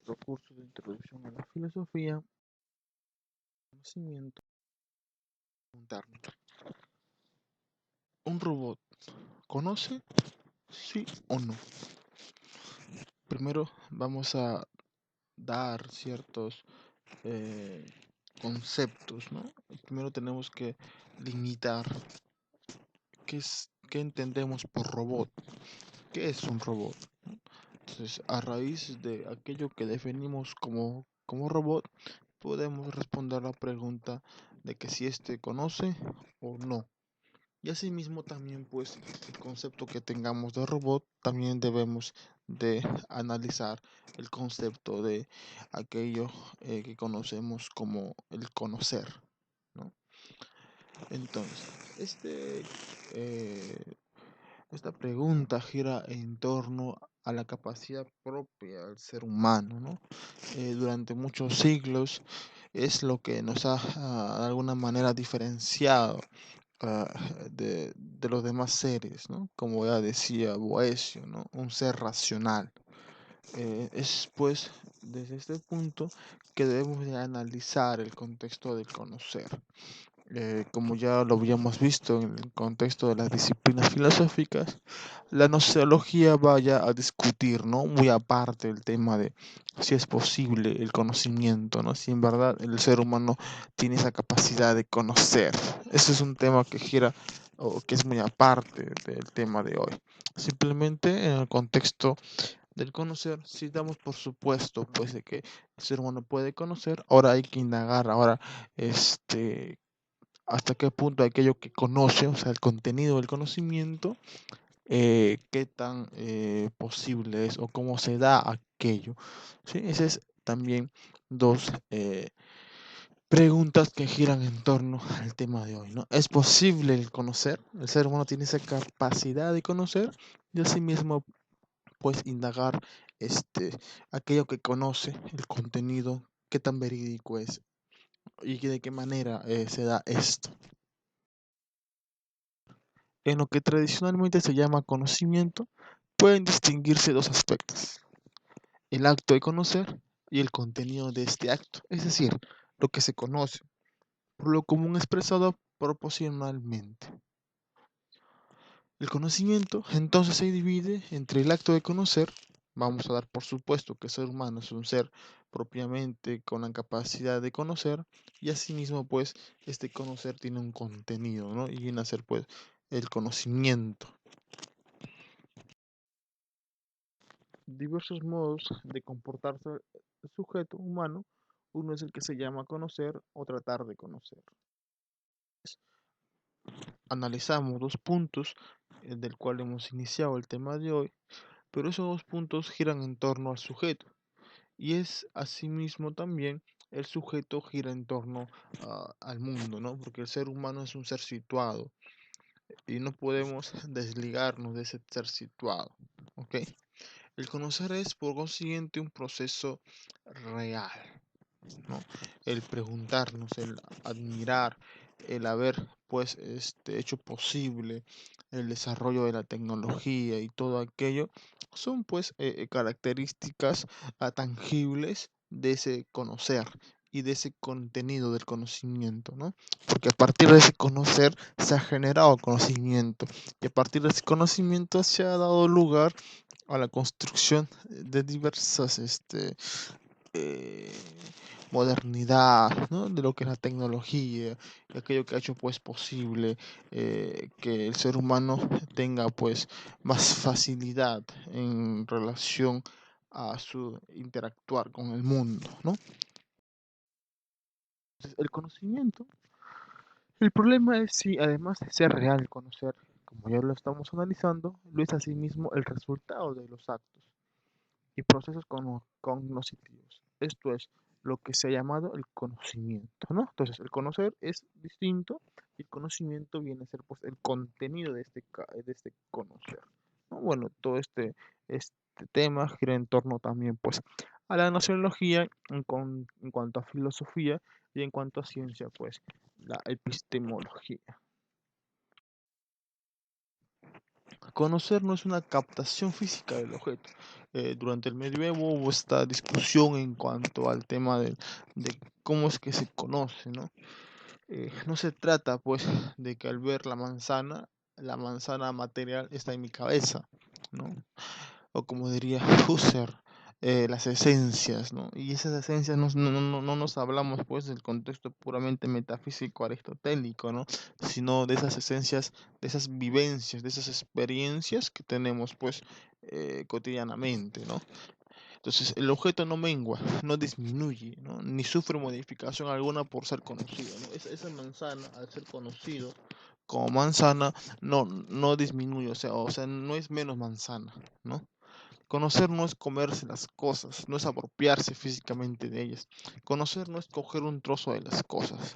nuestro curso de introducción a la filosofía, conocimiento, preguntarnos, ¿un robot conoce? ¿Sí o no? Primero vamos a dar ciertos eh, conceptos, ¿no? Primero tenemos que limitar qué entendemos por robot. ¿Qué es un robot? Entonces, a raíz de aquello que definimos como robot, podemos responder la pregunta de que si éste conoce o no. Y asimismo también pues el concepto que tengamos de robot, también debemos de analizar el concepto de aquello que conocemos como el conocer, ¿no? Entonces, eh, esta pregunta gira en torno a la capacidad propia del ser humano, ¿no? Durante muchos siglos es lo que nos ha de alguna manera diferenciado ah, de los demás seres, ¿no? Como ya decía Boesio, ¿no? Un ser racional. Es pues desde este punto que debemos de analizar el contexto del conocer. Como ya lo habíamos visto en el contexto de las disciplinas filosóficas, la gnoseología vaya a discutir, ¿no? Muy aparte del tema de si es posible el conocimiento, ¿no? Si en verdad el ser humano tiene esa capacidad de conocer. Ese es un tema que gira o que es muy aparte del tema de hoy. Simplemente en el contexto del conocer, si damos por supuesto, pues, de que el ser humano puede conocer, ahora hay que indagar, ahora, hasta qué punto aquello que conoce, o sea, el contenido del conocimiento, qué tan posible es o cómo se da aquello. ¿Sí? Ese es también dos preguntas que giran en torno al tema de hoy, ¿no? ¿Es posible el conocer? El ser humano tiene esa capacidad de conocer y asimismo, pues, indagar aquello que conoce, el contenido, qué tan verídico es y de qué manera se da esto. En lo que tradicionalmente se llama conocimiento, pueden distinguirse dos aspectos: el acto de conocer y el contenido de este acto, es decir, lo que se conoce, por lo común expresado proporcionalmente. El conocimiento entonces se divide entre el acto de conocer. Vamos a dar por supuesto que el ser humano es un ser propiamente con la capacidad de conocer, y asimismo pues este conocer tiene un contenido, ¿no? Y viene a ser pues el conocimiento. Diversos modos de comportarse el sujeto humano. Uno es el que se llama conocer o tratar de conocer. Analizamos dos puntos del cual hemos iniciado el tema de hoy, pero esos dos puntos giran en torno al sujeto, y es asimismo también el sujeto gira en torno al mundo, ¿no? Porque el ser humano es un ser situado y no podemos desligarnos de ese ser situado, ¿ok? El conocer es por consiguiente un proceso real, ¿no? El preguntarnos, el admirar, el haber pues hecho posible el desarrollo de la tecnología y todo aquello, son pues características tangibles de ese conocer y de ese contenido del conocimiento, ¿no? Porque a partir de ese conocer se ha generado conocimiento, y a partir de ese conocimiento se ha dado lugar a la construcción de diversas eh, modernidad, ¿no? De lo que es la tecnología y aquello que ha hecho pues posible que el ser humano tenga pues más facilidad en relación a su interactuar con el mundo, ¿no? Entonces, el conocimiento, el problema es si además de ser real el conocer, como ya lo estamos analizando, lo es asimismo el resultado de los actos y procesos cognitivos. Esto es lo que se ha llamado el conocimiento, ¿no? Entonces, el conocer es distinto y el conocimiento viene a ser pues el contenido de este conocer, ¿no? Bueno, todo este tema gira en torno también pues a la gnoseología en cuanto a filosofía, y en cuanto a ciencia pues la epistemología. Conocer no es una captación física del objeto. Durante el medioevo hubo esta discusión en cuanto al tema de cómo es que se conoce, ¿no? No se trata, pues, de que al ver la manzana material está en mi cabeza, ¿no? O como diría Husserl, las esencias, ¿no? Y esas esencias no nos hablamos pues del contexto puramente metafísico aristotélico, ¿no? Sino de esas esencias, de esas vivencias, de esas experiencias que tenemos pues cotidianamente, ¿no? Entonces el objeto no mengua, no disminuye, ¿no? Ni sufre modificación alguna por ser conocido, ¿no? Esa manzana, al ser conocido como manzana, no disminuye, o sea, no es menos manzana, ¿no? Conocer no es comerse las cosas, no es apropiarse físicamente de ellas. Conocer no es coger un trozo de las cosas.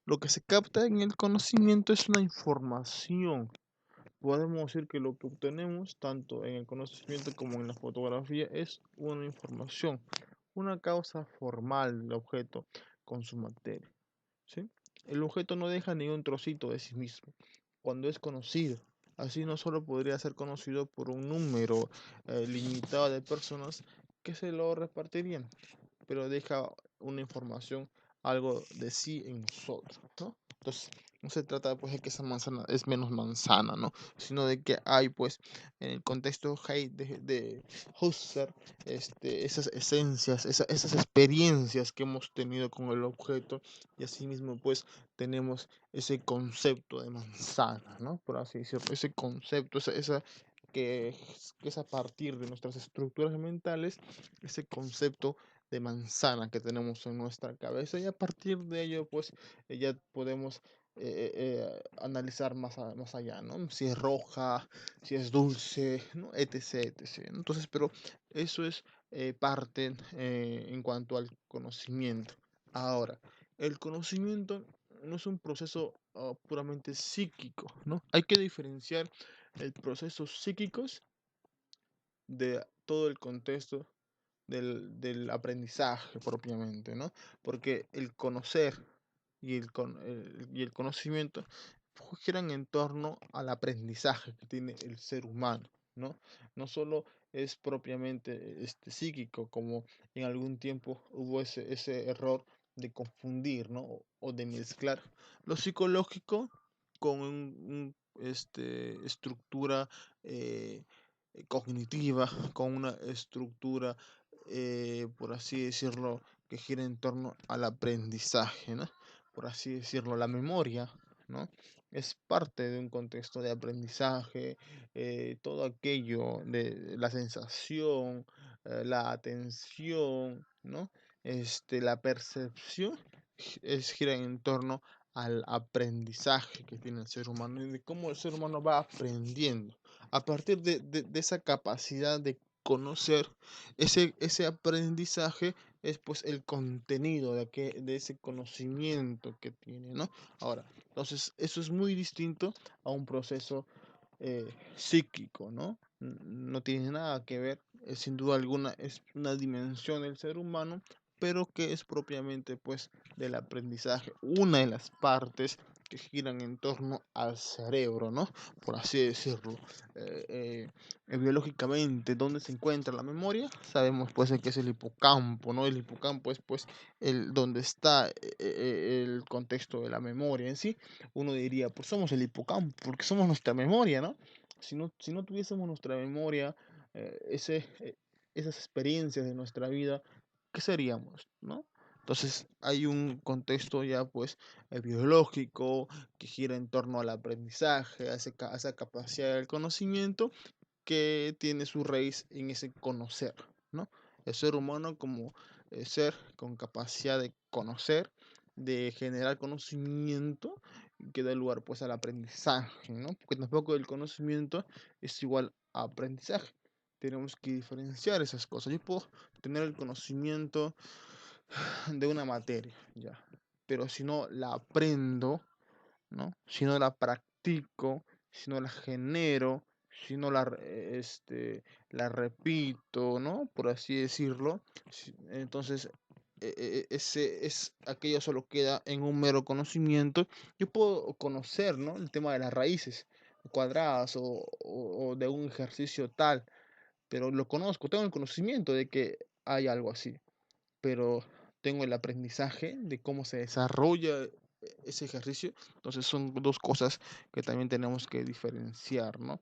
Lo que se capta en el conocimiento es una información. Podemos decir que lo que obtenemos, tanto en el conocimiento como en la fotografía, es una información, una causa formal del objeto con su materia. ¿Sí? El objeto no deja ni un trocito de sí mismo cuando es conocido. Así no solo podría ser conocido por un número limitado de personas que se lo repartirían, pero deja una información, algo de sí en nosotros, ¿no? Entonces, no se trata pues de que esa manzana es menos manzana, ¿no? Sino de que hay pues en el contexto de Husserl, esas esencias, esas experiencias que hemos tenido con el objeto y asimismo pues tenemos ese concepto de manzana, ¿no? Por así decirlo, ese concepto, que es a partir de nuestras estructuras mentales, ese concepto de manzana que tenemos en nuestra cabeza y a partir de ello pues ya podemos analizar más allá, ¿no? Si es roja, si es dulce, ¿no? etc, etc. Entonces, pero eso es parte en cuanto al conocimiento. Ahora, el conocimiento no es un proceso puramente psíquico, ¿no? Hay que diferenciar el proceso psíquicos de todo el contexto del aprendizaje propiamente, ¿no? Porque el conocer y el conocimiento giran en torno al aprendizaje que tiene el ser humano, ¿no? No solo es propiamente psíquico, como en algún tiempo hubo ese error de confundir, ¿no? O de mezclar lo psicológico con estructura cognitiva, con una estructura, por así decirlo, que gira en torno al aprendizaje, ¿no? Por así decirlo, la memoria, ¿no? Es parte de un contexto de aprendizaje, todo aquello de la sensación, la atención, ¿no? La percepción gira en torno al aprendizaje que tiene el ser humano y de cómo el ser humano va aprendiendo. A partir de esa capacidad de conocer, ese aprendizaje es pues el contenido de ese conocimiento que tiene, ¿no? Ahora, entonces eso es muy distinto a un proceso psíquico, ¿no? No tiene nada que ver, sin duda alguna es una dimensión del ser humano, pero que es propiamente pues del aprendizaje, una de las partes que giran en torno al cerebro, ¿no? Por así decirlo. Biológicamente, ¿dónde se encuentra la memoria? Sabemos pues que es el hipocampo, ¿no? El hipocampo es pues donde está el contexto de la memoria en sí. Uno diría, pues somos el hipocampo, porque somos nuestra memoria, ¿no? Si no tuviésemos nuestra memoria, esas experiencias de nuestra vida, ¿qué seríamos, no? Entonces hay un contexto ya pues biológico que gira en torno al aprendizaje, a esa capacidad del conocimiento que tiene su raíz en ese conocer, ¿no? El ser humano como ser con capacidad de conocer, de generar conocimiento que da lugar pues al aprendizaje, ¿no? Porque tampoco el conocimiento es igual a aprendizaje. Tenemos que diferenciar esas cosas. Yo puedo tener el conocimiento de una materia, ya, pero si no la aprendo, ¿no? Si no la practico, si no la genero, si no la repito, ¿no? Por así decirlo, entonces aquello solo queda en un mero conocimiento. Yo puedo conocer, ¿no?, el tema de las raíces cuadradas o de un ejercicio tal, pero lo conozco, tengo el conocimiento de que hay algo así, pero tengo el aprendizaje de cómo se desarrolla ese ejercicio. Entonces son dos cosas que también tenemos que diferenciar, ¿no?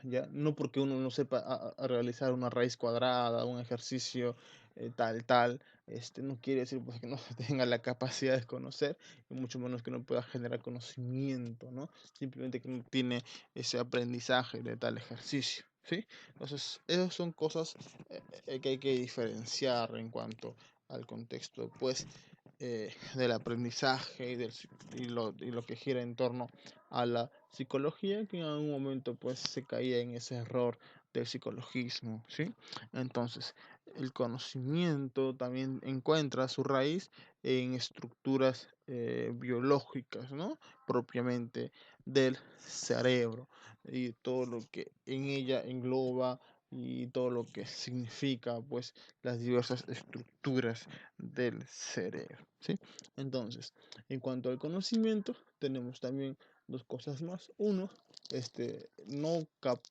¿Ya? No porque uno no sepa a realizar una raíz cuadrada, un ejercicio tal, no quiere decir pues que no tenga la capacidad de conocer, y mucho menos que no pueda generar conocimiento, ¿no? Simplemente que no tiene ese aprendizaje de tal ejercicio, ¿sí? Entonces, esas son cosas que hay que diferenciar en cuanto al contexto, pues, del aprendizaje y lo que gira en torno a la psicología, que en algún momento pues se caía en ese error del psicologismo, ¿sí? Entonces, el conocimiento también encuentra su raíz en estructuras biológicas, ¿no? Propiamente del cerebro y todo lo que en ella engloba y todo lo que significa pues las diversas estructuras del cerebro, ¿sí? Entonces, en cuanto al conocimiento, tenemos también dos cosas más. Uno,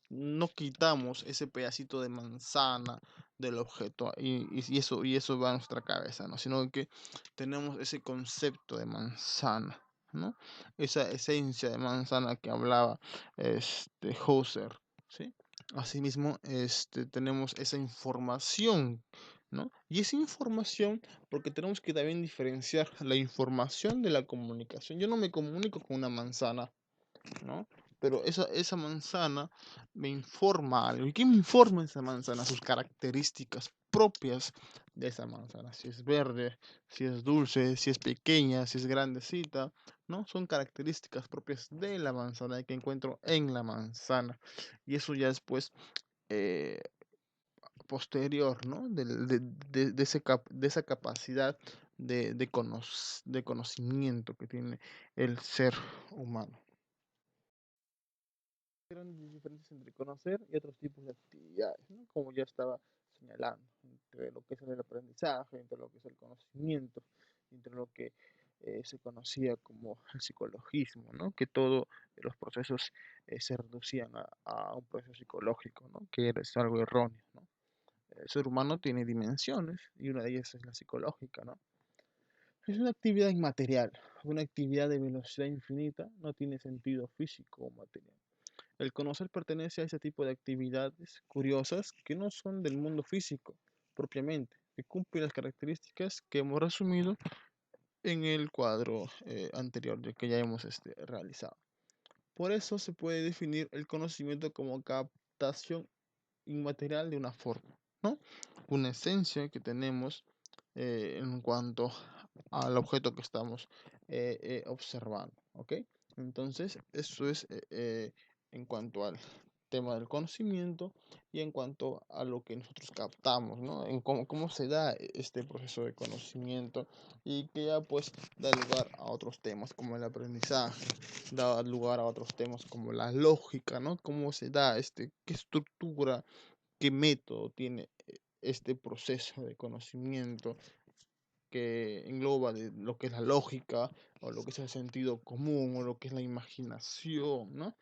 no quitamos ese pedacito de manzana del objeto y eso va a nuestra cabeza, ¿no? Sino que tenemos ese concepto de manzana, ¿no? Esa esencia de manzana que hablaba Husserl, ¿sí? Asimismo, tenemos esa información, ¿no? Y esa información, porque tenemos que también diferenciar la información de la comunicación. Yo no me comunico con una manzana, ¿no? Pero esa manzana me informa algo. ¿Y qué me informa esa manzana? Sus características propias de esa manzana. Si es verde, si es dulce, si es pequeña, si es grandecita, ¿no? Son características propias de la manzana que encuentro en la manzana. Y eso ya después eh, posterior, ¿no? De esa capacidad de conocimiento que tiene el ser humano. Grandes diferencias entre conocer y otros tipos de actividades, ¿no? Como ya estaba señalando, entre lo que es el aprendizaje, entre lo que es el conocimiento, entre lo que se conocía como el psicologismo, ¿no? Que todos los procesos se reducían a un proceso psicológico, ¿no? Que es algo erróneo, ¿no? El ser humano tiene dimensiones y una de ellas es la psicológica, ¿no? Es una actividad inmaterial, una actividad de velocidad infinita, no tiene sentido físico o material. El conocer pertenece a ese tipo de actividades curiosas que no son del mundo físico propiamente, que cumplen las características que hemos resumido en el cuadro anterior que ya hemos realizado. Por eso se puede definir el conocimiento como captación inmaterial de una forma, ¿no? Una esencia que tenemos en cuanto al objeto que estamos observando, ¿ok? Entonces, eso es en cuanto al tema del conocimiento y en cuanto a lo que nosotros captamos, ¿no? En cómo se da este proceso de conocimiento y que ya pues da lugar a otros temas como el aprendizaje, da lugar a otros temas como la lógica, ¿no? Cómo se da, qué estructura, qué método tiene este proceso de conocimiento que engloba de lo que es la lógica o lo que es el sentido común o lo que es la imaginación, ¿no?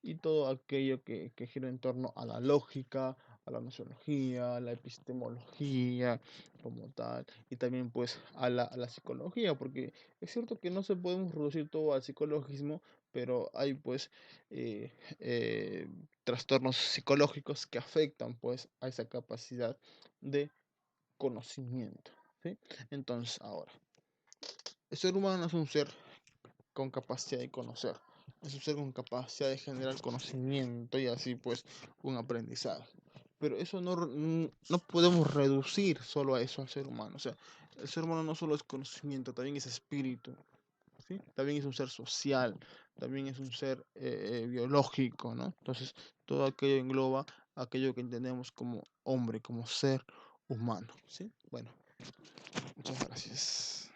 Y todo aquello que gira en torno a la lógica, a la nociología, a la epistemología como tal, y también pues a la psicología, porque es cierto que no se podemos reducir todo al psicologismo, pero hay pues eh, eh, trastornos psicológicos que afectan pues a esa capacidad de conocimiento, ¿sí? Entonces ahora, el ser humano es un ser con capacidad de conocer. Es un ser con capacidad de generar conocimiento y así pues un aprendizaje. Pero eso no podemos reducir solo a eso al ser humano. O sea, el ser humano no solo es conocimiento, también es espíritu, ¿sí? También es un ser social, también es un ser biológico, ¿no? Entonces, todo aquello engloba aquello que entendemos como hombre, como ser humano, ¿sí? Bueno, muchas gracias.